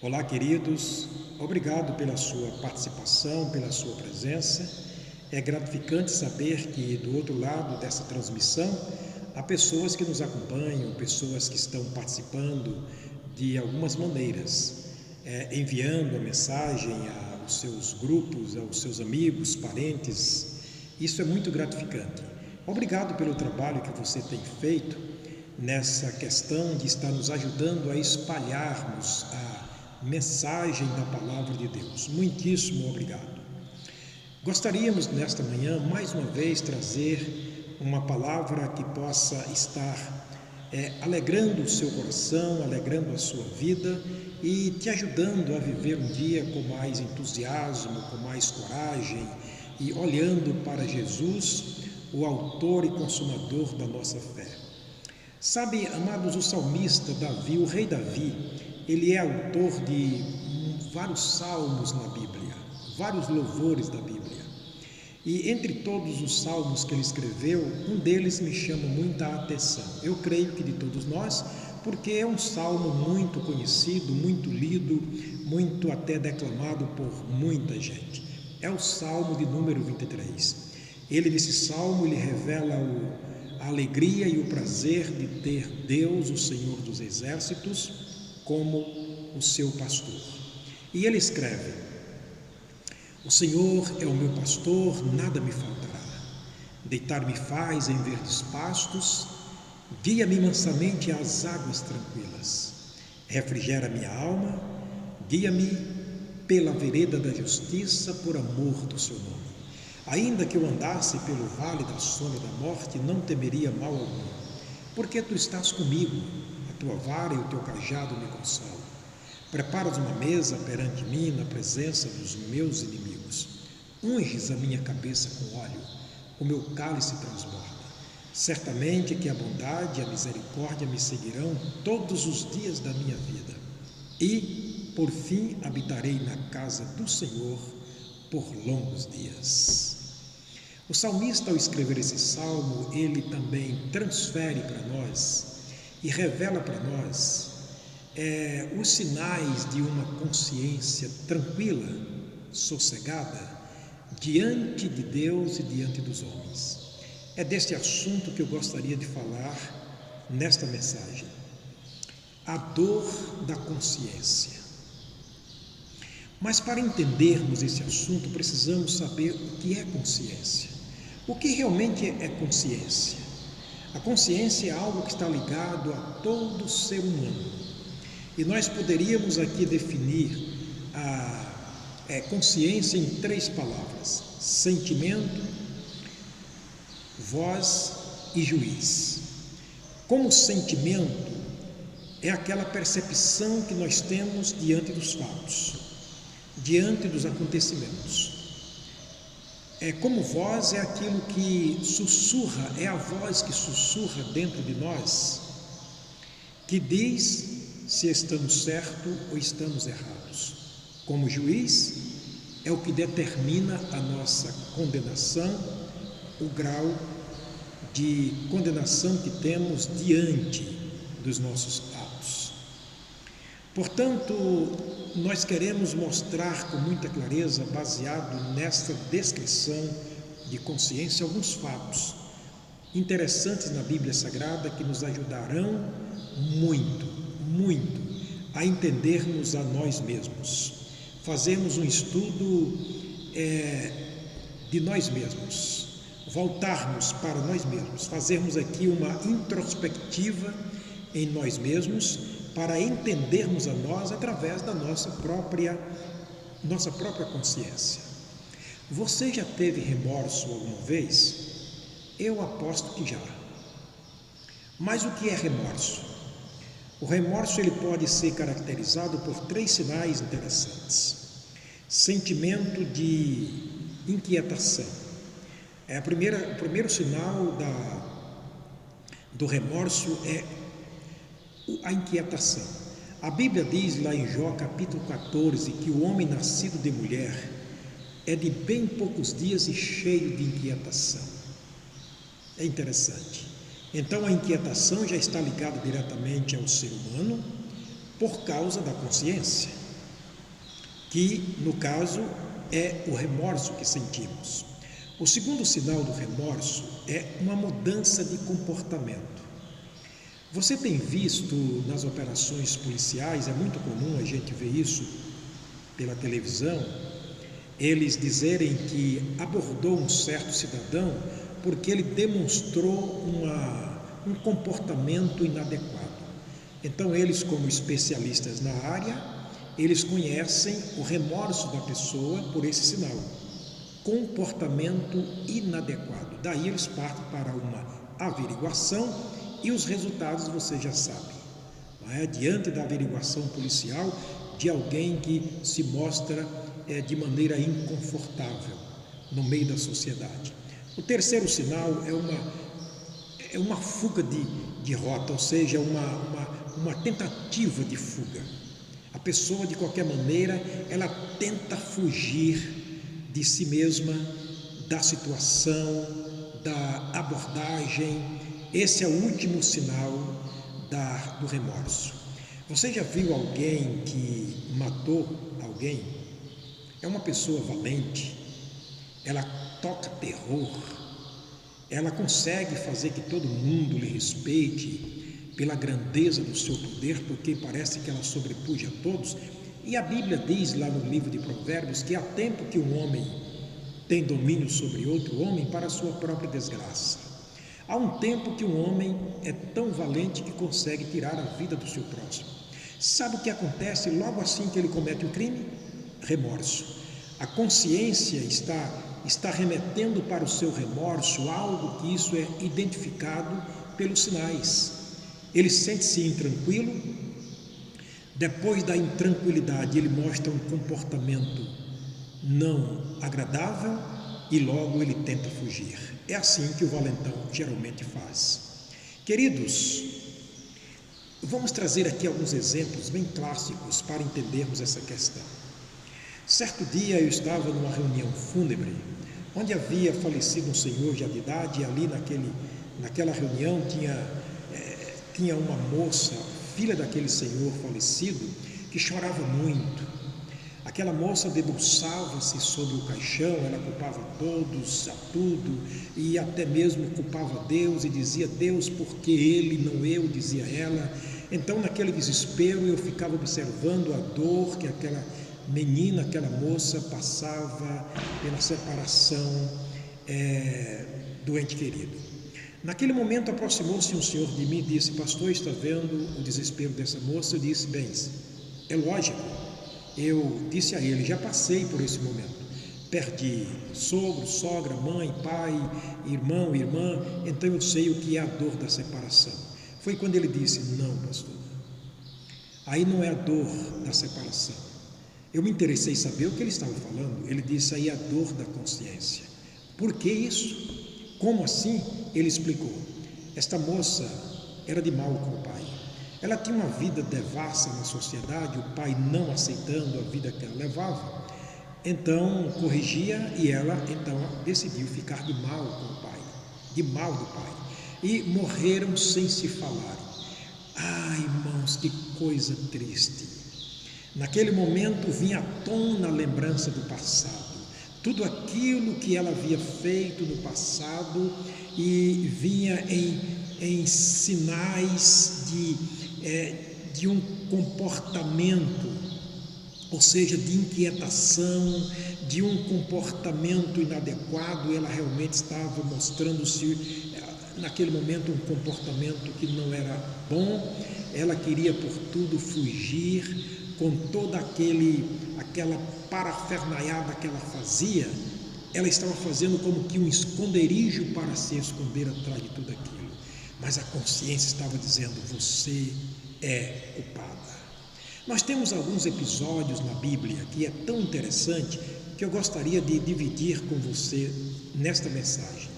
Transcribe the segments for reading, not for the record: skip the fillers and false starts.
Olá, queridos. Obrigado pela sua participação, pela sua presença. É gratificante saber que do outro lado dessa transmissão há pessoas que nos acompanham, pessoas que estão participando de algumas maneiras, enviando a mensagem aos seus grupos, aos seus amigos, parentes. Isso é muito gratificante. Obrigado pelo trabalho que você tem feito nessa questão de estar nos ajudando a espalharmos a mensagem da palavra de Deus. Muitíssimo obrigado. Gostaríamos nesta manhã mais uma vez trazer uma palavra que possa estar alegrando o seu coração, alegrando a sua vida e te ajudando a viver um dia com mais entusiasmo, com mais coragem e olhando para Jesus, o autor e consumador da nossa fé. Sabe, amados, o salmista Davi, o rei Davi, ele é autor de vários salmos na Bíblia, vários louvores da Bíblia. E entre todos os salmos que ele escreveu, um deles me chama muita atenção. Eu creio que de todos nós, porque é um salmo muito conhecido, muito lido, muito até declamado por muita gente. É o salmo de número 23. Ele, nesse salmo, ele revela a alegria e o prazer de ter Deus, o Senhor dos Exércitos, como o seu pastor. E ele escreve: o Senhor é o meu pastor, nada me faltará. Deitar-me faz em verdes pastos, guia-me mansamente às águas tranquilas. Refrigera minha alma, guia-me pela vereda da justiça, por amor do seu nome. Ainda que eu andasse pelo vale da sombra da morte, não temeria mal algum, porque tu estás comigo, a tua vara e o teu cajado me consolam. Preparas uma mesa perante mim na presença dos meus inimigos. Unges a minha cabeça com óleo, o meu cálice transborda. Certamente que a bondade e a misericórdia me seguirão todos os dias da minha vida. E, por fim, habitarei na casa do Senhor por longos dias. O salmista, ao escrever esse salmo, ele também transfere para nós e revela para nós os sinais de uma consciência tranquila, sossegada, diante de Deus e diante dos homens. É deste assunto que eu gostaria de falar nesta mensagem. A dor da consciência. Mas para entendermos esse assunto, precisamos saber o que é consciência. O que realmente é consciência? A consciência é algo que está ligado a todo ser humano. E nós poderíamos aqui definir a consciência em 3 palavras: sentimento, voz e juiz. Como sentimento, é aquela percepção que nós temos diante dos fatos, diante dos acontecimentos. Como voz, é aquilo que sussurra, é a voz que sussurra dentro de nós, que diz se estamos certos ou estamos errados. Como juiz, é o que determina a nossa condenação, o grau de condenação que temos diante dos nossos atos. Portanto, nós queremos mostrar com muita clareza, baseado nesta descrição de consciência, alguns fatos interessantes na Bíblia Sagrada que nos ajudarão muito a entendermos a nós mesmos, fazermos um estudo de nós mesmos, voltarmos para nós mesmos, fazermos aqui uma introspectiva em nós mesmos, para entendermos a nós através da nossa própria consciência. Você já teve remorso alguma vez? Eu aposto que já. Mas o que é remorso? O remorso ele pode ser caracterizado por 3 sinais interessantes. Sentimento de inquietação. O primeiro sinal do remorso é a inquietação. A Bíblia diz lá em Jó capítulo 14 que o homem nascido de mulher é de bem poucos dias e cheio de inquietação. É interessante. Então a inquietação já está ligada diretamente ao ser humano por causa da consciência. que no caso é o remorso que sentimos. O segundo sinal do remorso é uma mudança de comportamento. Você tem visto nas operações policiais, é muito comum a gente ver isso pela televisão, eles dizerem que abordou um certo cidadão porque ele demonstrou um comportamento inadequado. Então eles, como especialistas na área, eles conhecem o remorso da pessoa por esse sinal, comportamento inadequado. Daí eles partem para uma averiguação e os resultados você já sabe. Diante da averiguação policial de alguém que se mostra de maneira inconfortável no meio da sociedade. O terceiro sinal é uma fuga de rota, ou seja, uma tentativa de fuga. A pessoa, de qualquer maneira, ela tenta fugir de si mesma, da situação, da abordagem. Esse é o último sinal do remorso. Você já viu alguém que matou alguém? É uma pessoa valente, ela toca terror, ela consegue fazer que todo mundo lhe respeite pela grandeza do seu poder, porque parece que ela sobrepuja a todos. E a Bíblia diz lá no livro de Provérbios que há tempo que um homem tem domínio sobre outro homem para a sua própria desgraça. Há um tempo que um homem é tão valente que consegue tirar a vida do seu próximo. Sabe o que acontece logo assim que ele comete o crime? Remorso. A consciência está remetendo para o seu remorso algo que isso é identificado pelos sinais. Ele sente-se intranquilo, depois da intranquilidade ele mostra um comportamento não agradável e logo ele tenta fugir. É assim que o valentão geralmente faz. Queridos, vamos trazer aqui alguns exemplos bem clássicos para entendermos essa questão. Certo dia eu estava numa reunião fúnebre, onde havia falecido um senhor já de idade, e ali naquela reunião tinha uma moça, filha daquele senhor falecido, que chorava muito. Aquela moça debruçava-se sobre o caixão, ela culpava todos, a tudo, e até mesmo culpava Deus e dizia: Deus, por que ele, não eu, dizia ela. Então, naquele desespero, eu ficava observando a dor que aquela menina, aquela moça passava pela separação do ente querido. Naquele momento aproximou-se um senhor de mim e disse: pastor, está vendo o desespero dessa moça? Eu disse: bem, é lógico. Eu disse a ele: já passei por esse momento, perdi sogro, sogra, mãe, pai, irmão, irmã, então eu sei o que é a dor da separação. Foi quando ele disse: não, pastor, aí não é a dor da separação. Eu me interessei em saber o que ele estava falando. Ele disse: aí é a dor da consciência. Por que isso? Como assim? Ele explicou: esta moça era de mal com o pai. Ela tinha uma vida devassa na sociedade, o pai não aceitando a vida que ela levava, então corrigia, e ela então decidiu ficar de mal com o pai, de mal do pai, e morreram sem se falarem. Ah, irmãos, que coisa triste. Naquele momento vinha à tona a lembrança do passado, tudo aquilo que ela havia feito no passado, e vinha em sinais de um comportamento, ou seja, de inquietação, de um comportamento inadequado. Ela realmente estava mostrando-se, naquele momento, um comportamento que não era bom. Ela queria por tudo fugir, com toda aquela parafernaiada que ela fazia. Ela estava fazendo como que um esconderijo para se esconder atrás de tudo aquilo. Mas a consciência estava dizendo: você é culpada. Nós temos alguns episódios na Bíblia que é tão interessante que eu gostaria de dividir com você nesta mensagem.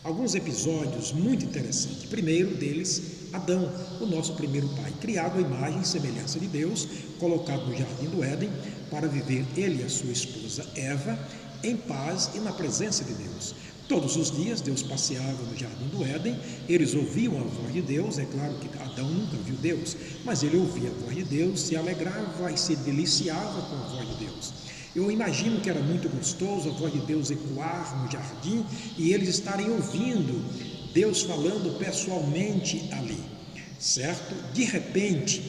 Alguns episódios muito interessantes. Primeiro deles, Adão, o nosso primeiro pai, criado à imagem e semelhança de Deus, colocado no jardim do Éden para viver ele e a sua esposa Eva em paz e na presença de Deus. Todos os dias Deus passeava no jardim do Éden, eles ouviam a voz de Deus. É claro que Adão nunca viu Deus, mas ele ouvia a voz de Deus, se alegrava e se deliciava com a voz de Deus. Eu imagino que era muito gostoso a voz de Deus ecoar no jardim e eles estarem ouvindo Deus falando pessoalmente ali, certo? De repente,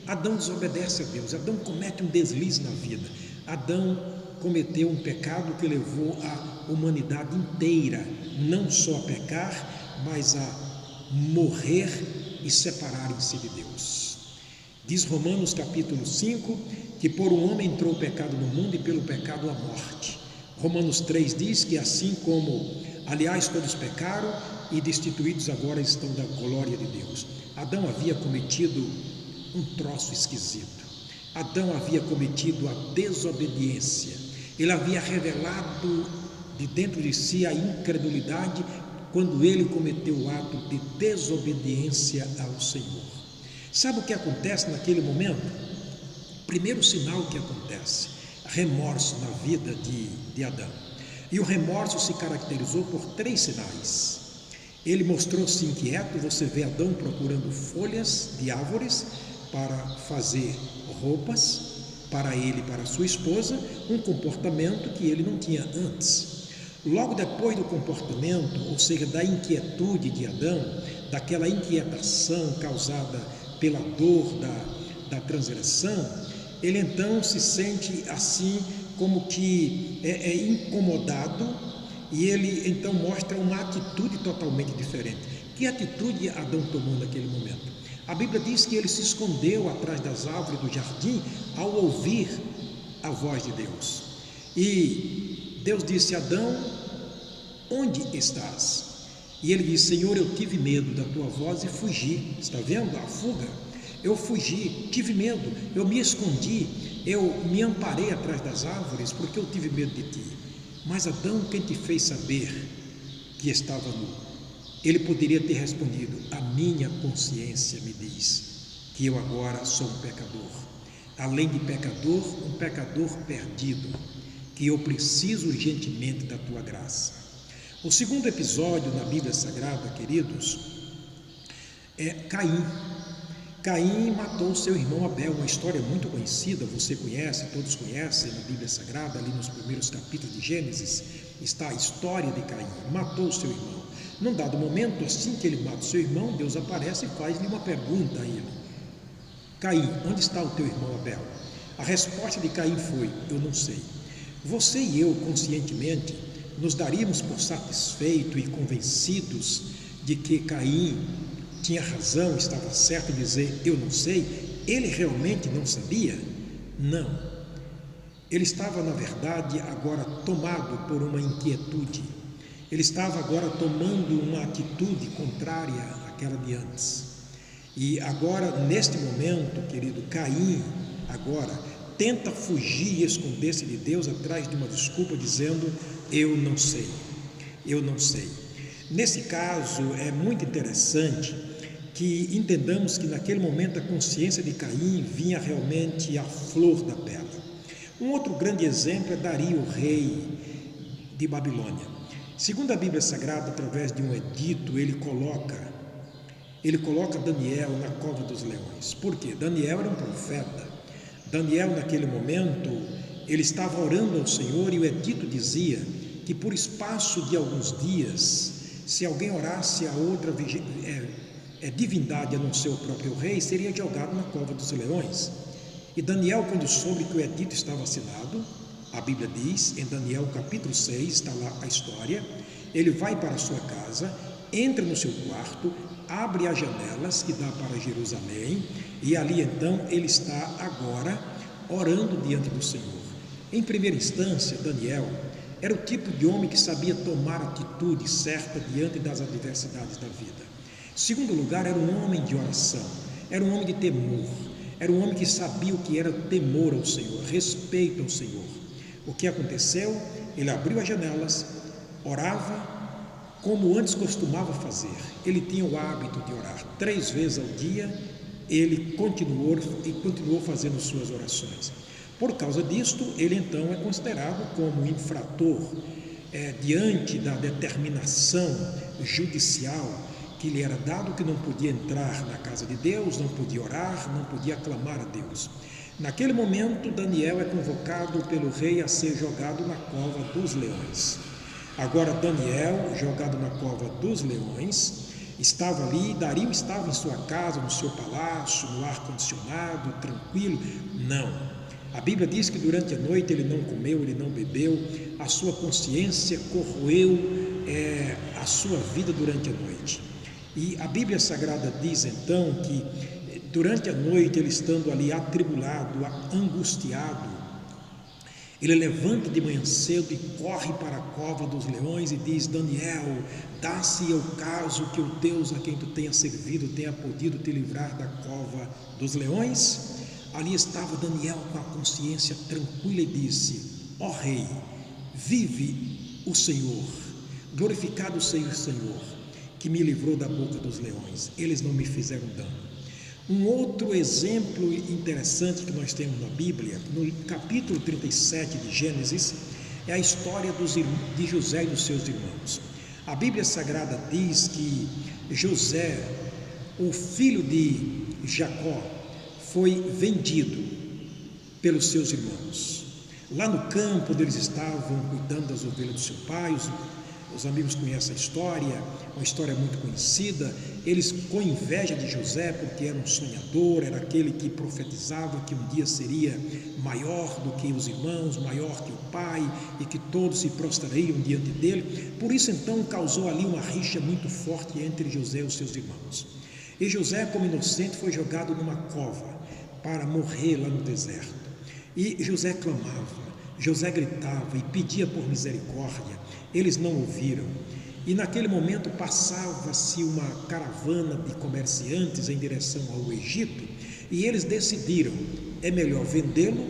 Adão desobedece a Deus, Adão comete um deslize na vida. Adão cometeu um pecado que levou a humanidade inteira não só a pecar, mas a morrer e separarem-se de Deus. Diz Romanos capítulo 5 que por um homem entrou o pecado no mundo e pelo pecado a morte. Romanos 3 diz que assim como, aliás, todos pecaram e destituídos agora estão da glória de Deus. Adão havia cometido um troço esquisito. Adão havia cometido a desobediência. Ele havia revelado de dentro de si a incredulidade quando ele cometeu o ato de desobediência ao Senhor. Sabe o que acontece naquele momento? Primeiro sinal que acontece, remorso na vida de Adão. E o remorso se caracterizou por 3 sinais. Ele mostrou-se inquieto. Você vê Adão procurando folhas de árvores para fazer roupas para ele e para sua esposa, um comportamento que ele não tinha antes. Logo depois do comportamento, ou seja, da inquietude de Adão, daquela inquietação causada pela dor da transgressão, ele então se sente assim como que é incomodado, e ele então mostra uma atitude totalmente diferente. Que atitude Adão tomou naquele momento? A Bíblia diz que ele se escondeu atrás das árvores do jardim ao ouvir a voz de Deus. E Deus disse: Adão, onde estás? E ele disse: Senhor, eu tive medo da tua voz e fugi. Está vendo a fuga? Eu fugi, tive medo, eu me escondi, eu me amparei atrás das árvores porque eu tive medo de ti. Mas Adão, quem te fez saber que estava nu? Ele poderia ter respondido: a minha consciência me diz que eu agora sou um pecador. Além de pecador, um pecador perdido, que eu preciso urgentemente da tua graça. O segundo episódio na Bíblia Sagrada, queridos, é Caim. Caim matou seu irmão Abel, uma história muito conhecida, você conhece, todos conhecem na Bíblia Sagrada, ali nos primeiros capítulos de Gênesis, está a história de Caim, matou seu irmão. Num dado momento, assim que ele mata seu irmão, Deus aparece e faz-lhe uma pergunta a ele: Caim, onde está o teu irmão Abel? A resposta de Caim foi: eu não sei. Você e eu, conscientemente, nos daríamos por satisfeitos e convencidos de que Caim tinha razão, estava certo em dizer eu não sei? Ele realmente não sabia? Não. Ele estava, na verdade, agora tomado por uma inquietude. Ele estava agora tomando uma atitude contrária àquela de antes. E agora, neste momento, querido, Caim agora tenta fugir e esconder-se de Deus atrás de uma desculpa, dizendo eu não sei, eu não sei. Nesse caso, é muito interessante que entendamos que naquele momento a consciência de Caim vinha realmente à flor da pele. Um outro grande exemplo é Dario, o rei de Babilônia. Segundo a Bíblia Sagrada, através de um edito, ele coloca Daniel na cova dos leões. Por quê? Daniel era um profeta. Daniel, naquele momento, ele estava orando ao Senhor, e o edito dizia que por espaço de alguns dias, se alguém orasse a outra divindade a não ser o próprio rei, seria jogado na cova dos leões. E Daniel, quando soube que o edito estava assinado, a Bíblia diz, em Daniel capítulo 6, está lá a história, ele vai para a sua casa, entra no seu quarto, abre as janelas que dá para Jerusalém, e ali então ele está agora orando diante do Senhor. Em primeira instância, Daniel era o tipo de homem que sabia tomar atitude certa diante das adversidades da vida. Em segundo lugar, era um homem de oração, era um homem de temor, era um homem que sabia o que era temor ao Senhor, respeito ao Senhor. O que aconteceu? Ele abriu as janelas, orava como antes costumava fazer. Ele tinha o hábito de orar 3 vezes ao dia. Ele continuou fazendo suas orações. Por causa disto, ele então é considerado como infrator diante da determinação judicial que lhe era dado, que não podia entrar na casa de Deus, não podia orar, não podia clamar a Deus. Naquele momento, Daniel é convocado pelo rei a ser jogado na cova dos leões. Agora, Daniel, jogado na cova dos leões, estava ali. Dario estava em sua casa, no seu palácio, no ar-condicionado, tranquilo. Não. A Bíblia diz que durante a noite ele não comeu, ele não bebeu, a sua consciência corroeu a sua vida durante a noite. E a Bíblia Sagrada diz então que durante a noite, ele estando ali atribulado, angustiado, ele levanta de manhã cedo e corre para a cova dos leões e diz: Daniel, dá-se ao caso que o Deus a quem tu tenha servido tenha podido te livrar da cova dos leões? Ali estava Daniel com a consciência tranquila e disse: ó rei, vive o Senhor, glorificado seja o Senhor, que me livrou da boca dos leões, eles não me fizeram dano. Um outro exemplo interessante que nós temos na Bíblia, no capítulo 37 de Gênesis, é a história de José e dos seus irmãos. A Bíblia Sagrada diz que José, o filho de Jacó, foi vendido pelos seus irmãos. Lá no campo onde eles estavam cuidando das ovelhas do seu pai, os amigos conhecem a história, uma história muito conhecida. Eles, com inveja de José, porque era um sonhador, era aquele que profetizava que um dia seria maior do que os irmãos, maior que o pai, e que todos se prostrariam diante dele. Por isso, então, causou ali uma rixa muito forte entre José e os seus irmãos. E José, como inocente, foi jogado numa cova para morrer lá no deserto. E José clamava, José gritava e pedia por misericórdia. Eles não ouviram. E naquele momento passava-se uma caravana de comerciantes em direção ao Egito, e eles decidiram: é melhor vendê-lo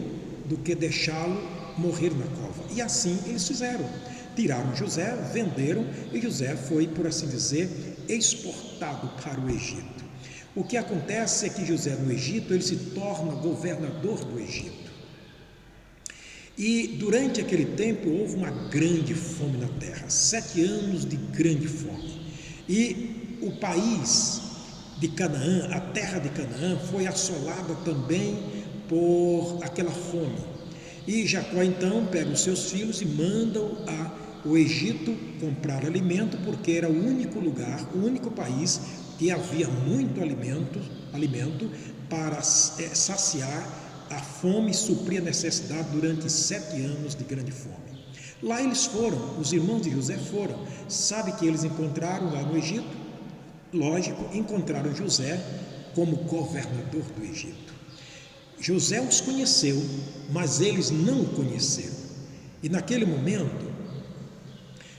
do que deixá-lo morrer na cova. E assim eles fizeram. Tiraram José, venderam, e José foi, por assim dizer, exportado para o Egito. O que acontece é que José, no Egito, ele se torna governador do Egito. E durante aquele tempo houve uma grande fome na terra, 7 anos de grande fome. E o país de Canaã, a terra de Canaã, foi assolada também por aquela fome. E Jacó então pega os seus filhos e manda-o ao Egito comprar alimento, porque era o único lugar, o único país que havia muito alimento para saciar a fome e suprir a necessidade durante 7 anos de grande fome. Lá eles foram, os irmãos de José foram. Sabe que eles encontraram lá no Egito? Lógico, encontraram José como governador do Egito. José os conheceu, mas eles não o conheceram. E naquele momento,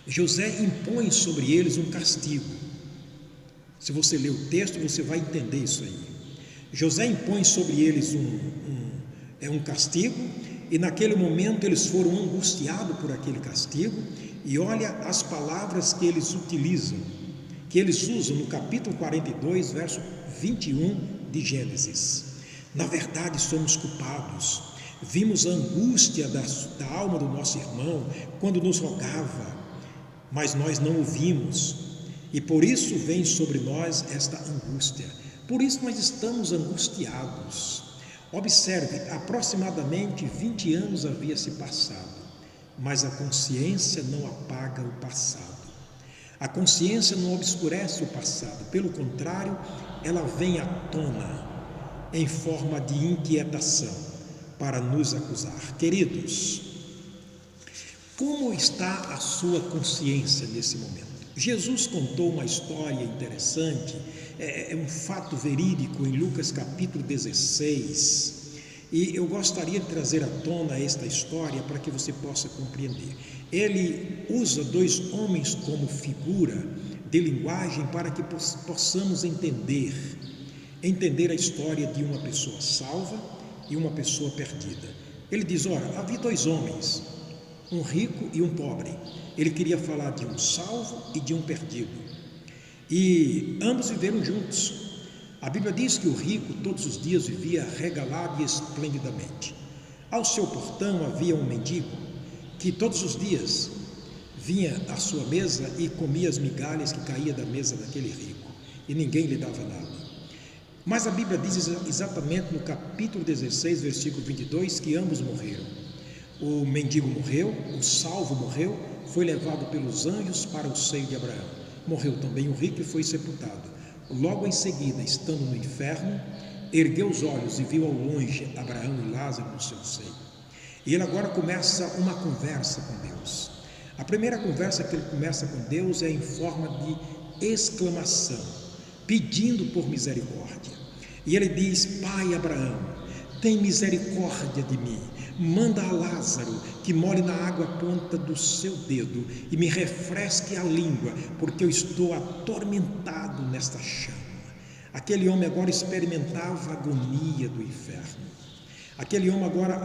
José impõe sobre eles um castigo. Se você ler o texto, você vai entender isso aí. José impõe sobre eles um castigo, e naquele momento eles foram angustiados por aquele castigo. E olha as palavras que eles utilizam, que eles usam no capítulo 42, verso 21 de Gênesis. Na verdade somos culpados, vimos a angústia da alma do nosso irmão quando nos rogava, mas nós não ouvimos, e por isso vem sobre nós esta angústia. Por isso nós estamos angustiados. Observe, aproximadamente 20 anos havia se passado, mas a consciência não apaga o passado. A consciência não obscurece o passado, pelo contrário, ela vem à tona em forma de inquietação para nos acusar. Queridos, como está a sua consciência nesse momento? Jesus contou uma história interessante, é um fato verídico em Lucas capítulo 16, e eu gostaria de trazer à tona esta história para que você possa compreender. Ele usa 2 homens como figura de linguagem para que possamos entender a história de uma pessoa salva e uma pessoa perdida. Ele diz: ora, havia 2 homens, um rico e um pobre. Ele queria falar de um salvo e de um perdido, e ambos viveram juntos. A Bíblia diz que o rico todos os dias vivia regalado e esplendidamente. Ao seu portão havia um mendigo que todos os dias vinha à sua mesa e comia as migalhas que caíam da mesa daquele rico, e ninguém lhe dava nada. Mas a Bíblia diz exatamente no capítulo 16, versículo 22, que ambos morreram. O mendigo morreu, o salvo morreu, foi levado pelos anjos para o seio de Abraão. Morreu também o rico e foi sepultado. Logo em seguida, estando no inferno, ergueu os olhos e viu ao longe Abraão e Lázaro no seu seio. E ele agora começa uma conversa com Deus. A primeira conversa que ele começa com Deus é em forma de exclamação, pedindo por misericórdia. E ele diz: Pai Abraão, tem misericórdia de mim, manda a Lázaro que molhe na água a ponta do seu dedo e me refresque a língua, porque eu estou atormentado nesta chama. Aquele homem agora experimentava a agonia do inferno. Aquele homem agora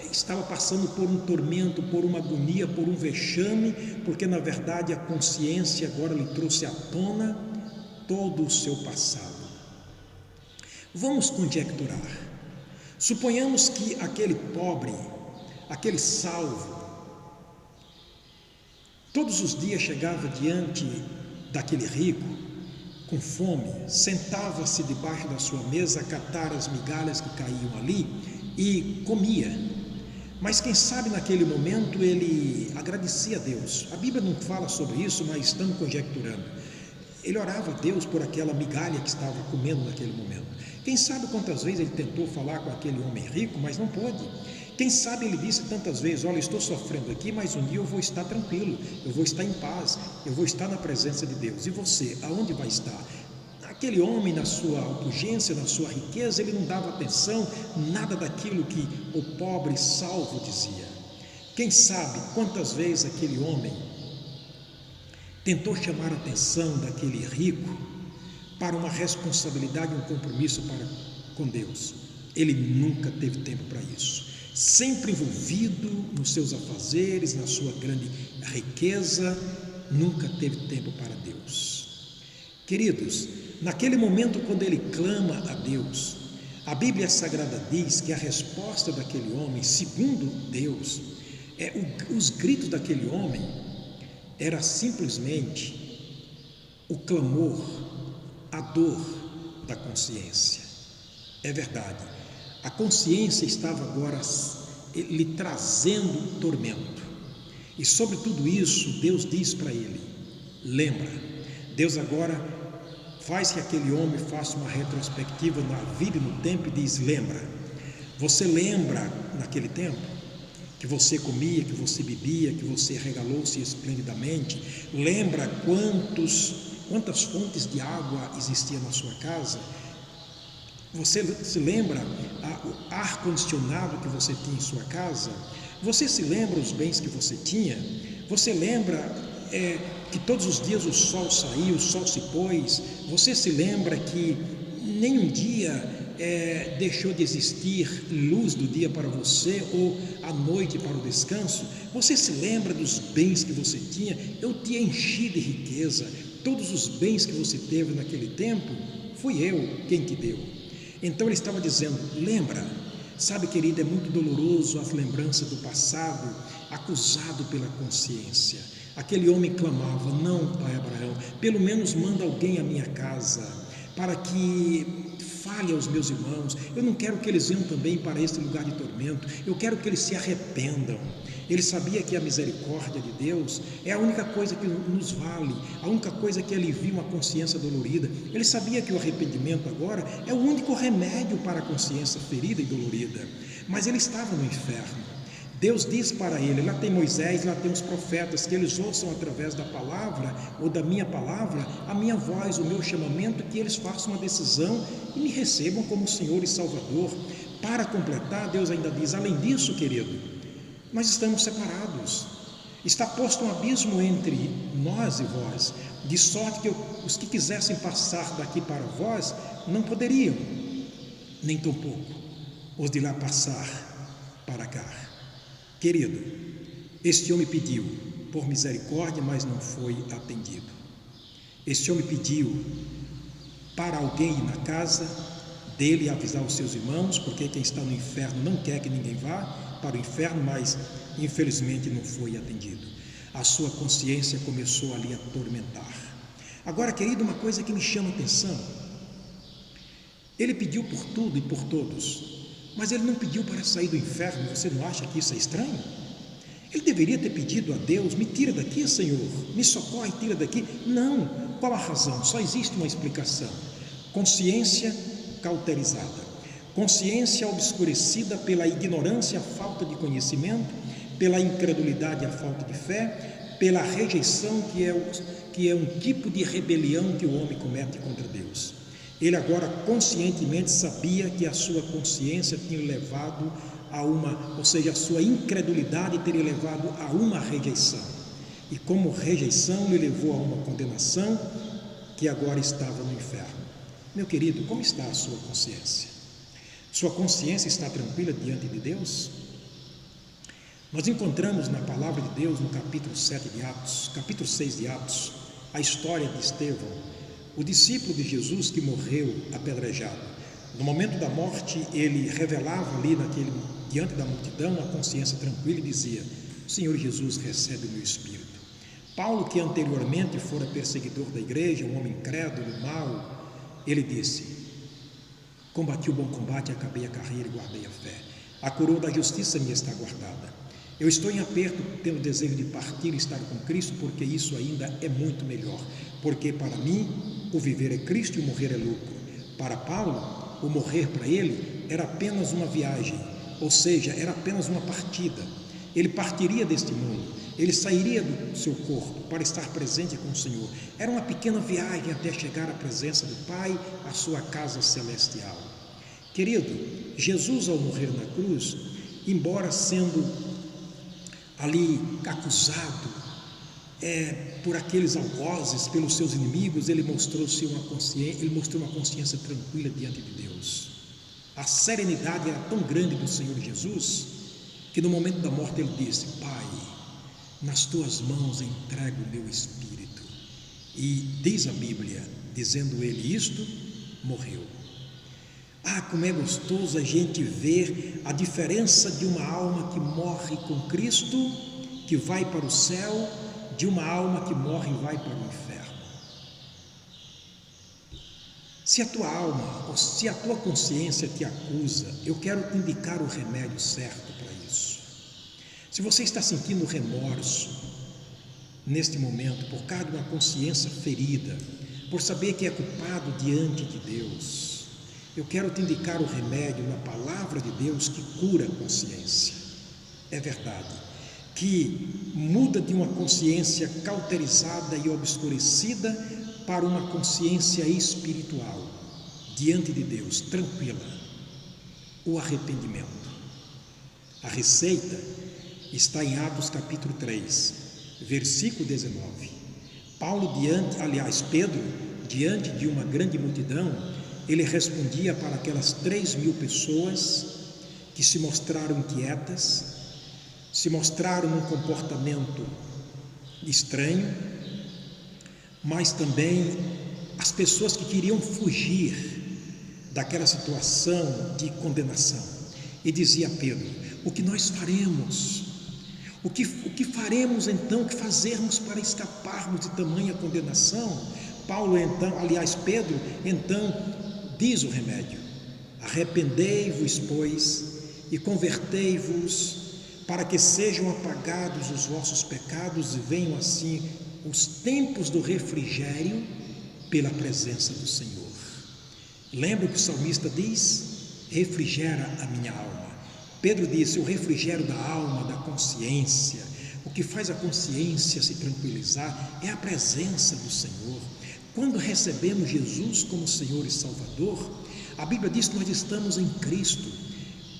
estava passando por um tormento, por uma agonia, por um vexame, porque na verdade a consciência agora lhe trouxe à tona todo o seu passado. Vamos conjecturar. Suponhamos que aquele pobre, aquele salvo, todos os dias chegava diante daquele rico, com fome, sentava-se debaixo da sua mesa a catar as migalhas que caíam ali e comia. Mas quem sabe naquele momento ele agradecia a Deus. A Bíblia não fala sobre isso, mas estamos conjecturando. Ele orava a Deus por aquela migalha que estava comendo naquele momento. Quem sabe quantas vezes ele tentou falar com aquele homem rico, mas não pôde. Quem sabe ele disse tantas vezes: olha, estou sofrendo aqui, mas um dia eu vou estar tranquilo, eu vou estar em paz, eu vou estar na presença de Deus. E você, aonde vai estar? Aquele homem, na sua opulgência, na sua riqueza, ele não dava atenção, nada daquilo que o pobre salvo dizia. Quem sabe quantas vezes aquele homem tentou chamar a atenção daquele rico para uma responsabilidade, um compromisso com Deus. Ele nunca teve tempo para isso. Sempre envolvido nos seus afazeres, na sua grande riqueza, nunca teve tempo para Deus. Queridos, naquele momento quando ele clama a Deus, a Bíblia Sagrada diz que a resposta daquele homem, segundo Deus, os gritos daquele homem era simplesmente o clamor, a dor da consciência. É verdade, a consciência estava agora lhe trazendo tormento. E sobre tudo isso, Deus diz para ele: lembra. Deus agora faz que aquele homem faça uma retrospectiva na vida e no tempo e diz: lembra. Você lembra naquele tempo que você comia, que você bebia, que você regalou-se esplendidamente? Lembra quantas fontes de água existiam na sua casa? Você se lembra o ar-condicionado que você tinha em sua casa? Você se lembra os bens que você tinha? Você lembra que todos os dias o sol saía, o sol se pôs? Você se lembra que nenhum dia deixou de existir luz do dia para você ou a noite para o descanso? Você se lembra dos bens que você tinha? Eu te enchi de riqueza. Todos os bens que você teve naquele tempo, fui eu quem te deu. Então ele estava dizendo: lembra. Sabe, querido, é muito doloroso a lembrança do passado, acusado pela consciência. Aquele homem clamava: não, pai Abraão, pelo menos manda alguém à minha casa, para que fale aos meus irmãos. Eu não quero que eles venham também para este lugar de tormento, eu quero que eles se arrependam. Ele sabia que a misericórdia de Deus é a única coisa que nos vale, a única coisa que alivia uma consciência dolorida. Ele sabia que o arrependimento agora é o único remédio para a consciência ferida e dolorida. Mas ele estava no inferno. Deus diz para ele: lá tem Moisés, lá tem os profetas, que eles ouçam através da palavra ou da minha palavra a minha voz, o meu chamamento, que eles façam uma decisão e me recebam como Senhor e Salvador. Para completar, Deus ainda diz: além disso, querido, nós estamos separados, está posto um abismo entre nós e vós, de sorte que os que quisessem passar daqui para vós não poderiam, nem tampouco os de lá passar para cá. Querido, este homem pediu por misericórdia, mas não foi atendido. Este homem pediu para alguém ir na casa dele avisar os seus irmãos, porque quem está no inferno não quer que ninguém vá para o inferno, mas infelizmente não foi atendido. a sua consciência começou ali a atormentar. Agora, querido, uma coisa que me chama a atenção: ele pediu por tudo e por todos, mas ele não pediu para sair do inferno. Você não acha que isso é estranho? Ele deveria ter pedido a Deus: me tira daqui, Senhor, me socorre, tira daqui. Não. Qual a razão? Só existe uma explicação: consciência cauterizada, consciência obscurecida pela ignorância, a falta de conhecimento, pela incredulidade, a falta de fé, pela rejeição, que é um tipo de rebelião que o homem comete contra Deus. Ele agora conscientemente sabia que a sua consciência tinha levado a ou seja, a sua incredulidade teria levado a uma rejeição. E como rejeição lhe levou a uma condenação, que agora estava no inferno. Meu querido, como está a sua consciência? Sua consciência está tranquila diante de Deus? Nós encontramos na palavra de Deus, no capítulo 7 de Atos, capítulo 6 de Atos, a história de Estevão, o discípulo de Jesus que morreu apedrejado. No momento da morte, ele revelava ali diante da multidão a consciência tranquila e dizia: o Senhor Jesus recebe o meu espírito. Paulo, que anteriormente fora perseguidor da igreja, um homem incrédulo, mau, ele disse: combati o bom combate, acabei a carreira e guardei a fé. A coroa da justiça me está guardada. Eu estou em aperto, tendo desejo de partir e estar com Cristo, porque isso ainda é muito melhor. Porque para mim o viver é Cristo e o morrer é lucro. Para Paulo, o morrer para ele era apenas uma viagem, ou seja, era apenas uma partida. Ele partiria deste mundo, ele sairia do seu corpo para estar presente com o Senhor. Era uma pequena viagem até chegar à presença do Pai, à sua casa celestial. Querido, Jesus, ao morrer na cruz, embora sendo ali acusado por aqueles algozes, pelos seus inimigos, ele mostrou uma consciência tranquila diante de Deus. A serenidade era tão grande do Senhor Jesus, que no momento da morte ele disse: Pai, nas tuas mãos entrego o meu espírito. E diz a Bíblia, dizendo ele isto, morreu. Como é gostoso a gente ver a diferença de uma alma que morre com Cristo, que vai para o céu, de uma alma que morre e vai para o inferno. Se a tua alma, ou se a tua consciência te acusa, eu quero te indicar o remédio certo para isso. Se você está sentindo remorso neste momento, por causa de uma consciência ferida, por saber que é culpado diante de Deus, eu quero te indicar o remédio na palavra de Deus que cura a consciência. É verdade, que muda de uma consciência cauterizada e obscurecida para uma consciência espiritual, diante de Deus, tranquila. O arrependimento. A receita está em Atos capítulo 3, versículo 19. Pedro, diante de uma grande multidão, ele respondia para aquelas 3.000 pessoas que se mostraram inquietas, se mostraram num comportamento estranho, mas também as pessoas que queriam fugir daquela situação de condenação. E dizia Pedro: o que nós faremos? O que faremos então, o que fazermos para escaparmos de tamanha condenação? Pedro então diz o remédio: arrependei-vos, pois, e convertei-vos, para que sejam apagados os vossos pecados e venham assim os tempos do refrigério pela presença do Senhor. Lembra o que o salmista diz? Refrigera a minha alma. Pedro disse: o refrigério da alma, da consciência, o que faz a consciência se tranquilizar é a presença do Senhor. Quando recebemos Jesus como Senhor e Salvador, a Bíblia diz que nós estamos em Cristo.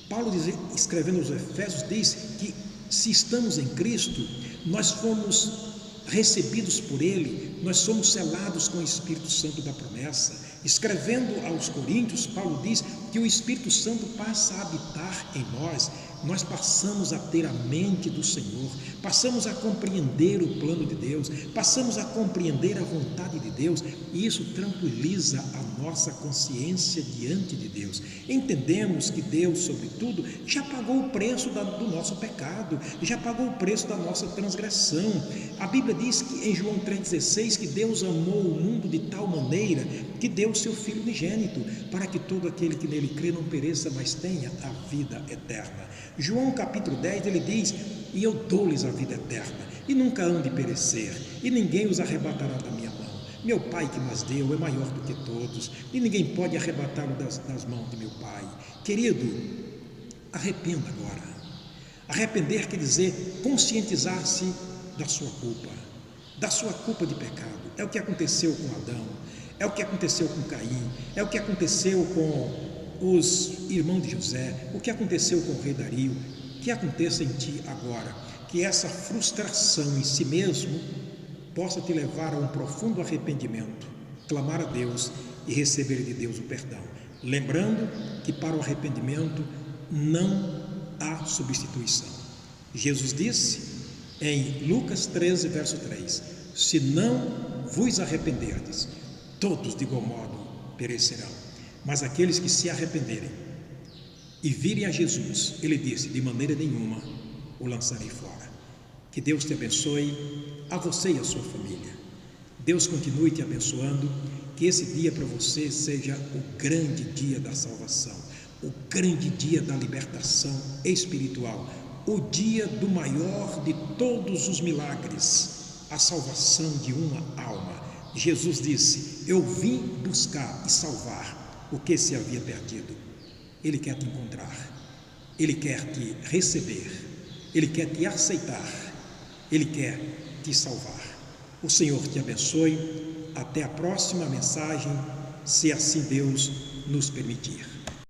Paulo, escrevendo aos Efésios, diz que se estamos em Cristo, nós fomos recebidos por Ele, nós somos selados com o Espírito Santo da promessa. Escrevendo aos Coríntios, Paulo diz que o Espírito Santo passa a habitar em nós. Nós passamos a ter a mente do Senhor, passamos a compreender o plano de Deus, passamos a compreender a vontade de Deus, e isso tranquiliza a nossa consciência diante de Deus. Entendemos que Deus, sobretudo, já pagou o preço do nosso pecado, já pagou o preço da nossa transgressão. A Bíblia diz que em João 3,16 que Deus amou o mundo de tal maneira que deu o seu Filho unigênito, para que todo aquele que nele crê não pereça, mas tenha a vida eterna. João capítulo 10, ele diz: e eu dou-lhes a vida eterna, e nunca hão de perecer, e ninguém os arrebatará da minha mão. Meu Pai que mas deu é maior do que todos, e ninguém pode arrebatá-lo das mãos de meu Pai. Querido, arrependa agora. Arrepender quer dizer conscientizar-se da sua culpa de pecado. É o que aconteceu com Adão, é o que aconteceu com Caim, é o que aconteceu com os irmãos de José, o que aconteceu com o rei Dario. Que aconteça em ti agora, que essa frustração em si mesmo possa te levar a um profundo arrependimento, clamar a Deus e receber de Deus o perdão, lembrando que para o arrependimento não há substituição. Jesus disse em Lucas 13, verso 3: se não vos arrependerdes, todos de igual modo perecerão, mas aqueles que se arrependerem e virem a Jesus, ele disse: de maneira nenhuma o lançarei fora. Que Deus te abençoe, a você e a sua família. Deus continue te abençoando, que esse dia para você seja o grande dia da salvação, o grande dia da libertação espiritual, o dia do maior de todos os milagres, a salvação de uma alma. Jesus disse: eu vim buscar e salvar o que se havia perdido. Ele quer te encontrar, Ele quer te receber, Ele quer te aceitar, Ele quer te salvar. O Senhor te abençoe. Até a próxima mensagem, se assim Deus nos permitir.